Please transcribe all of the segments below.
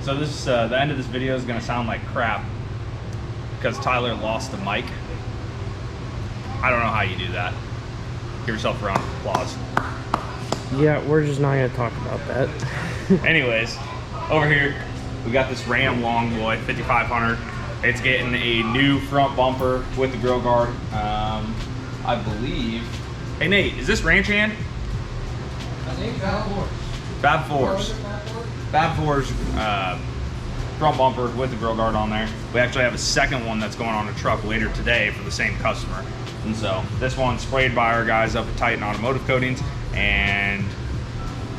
So this the end of this video is gonna sound like crap because Tyler lost the mic. I don't know how you do that. Give yourself a round of applause. Yeah, we're just not gonna talk about that. Anyways, over here we got this Ram Long Boy 5500. It's getting a new front bumper with the grill guard. I believe. Hey Nate, is this ranch hand? I think Fab Four. Fab Fours. Fab Fours front bumper with the grill guard on there. We actually have a second one that's going on a truck later today for the same customer. And so this one's sprayed by our guys up at Titan Automotive Coatings, and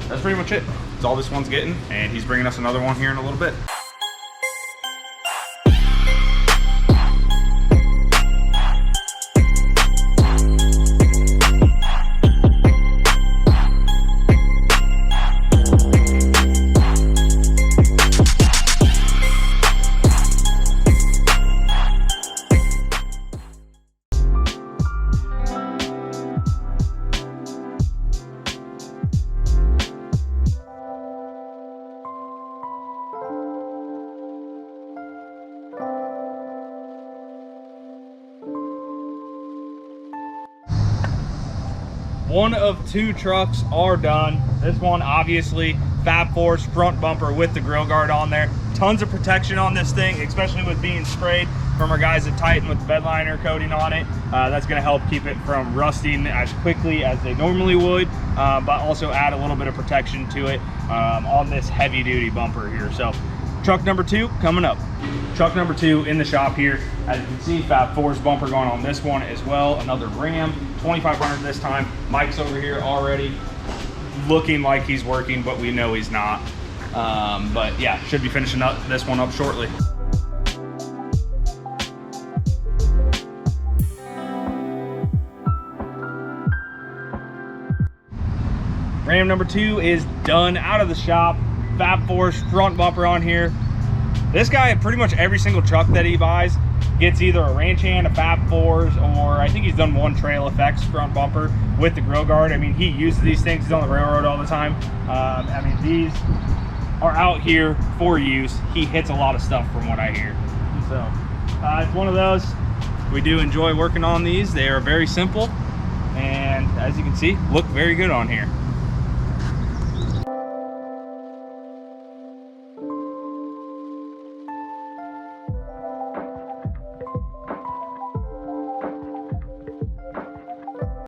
that's pretty much it. That's all this one's getting, and he's bringing us another one here in a little bit. One of two trucks are done. This one, obviously, Fab Four's front bumper with the grill guard on there. Tons of protection on this thing, especially with being sprayed from our guys at Titan with the bed liner coating on it. That's gonna help keep it from rusting as quickly as they normally would, but also add a little bit of protection to it on this heavy duty bumper here. So truck number 2 coming up. Truck number 2 in the shop here. As you can see, Fab Four's bumper going on this one as well. Another Ram, 2500 this time. Mike's over here already looking like he's working, but we know he's not. But yeah, should be finishing up this one up shortly. Ram number 2 is done, out of the shop. Fab Four's front bumper on here. This guy, pretty much every single truck that he buys gets either a ranch hand, a Fab Fours, or I think he's done one Trail Effects front bumper with the grill guard. I mean, he uses these things. He's on the railroad all the time. I mean, these are out here for use. He hits a lot of stuff from what I hear. So it's one of those. We do enjoy working on these. They are very simple, and as you can see, look very good on here.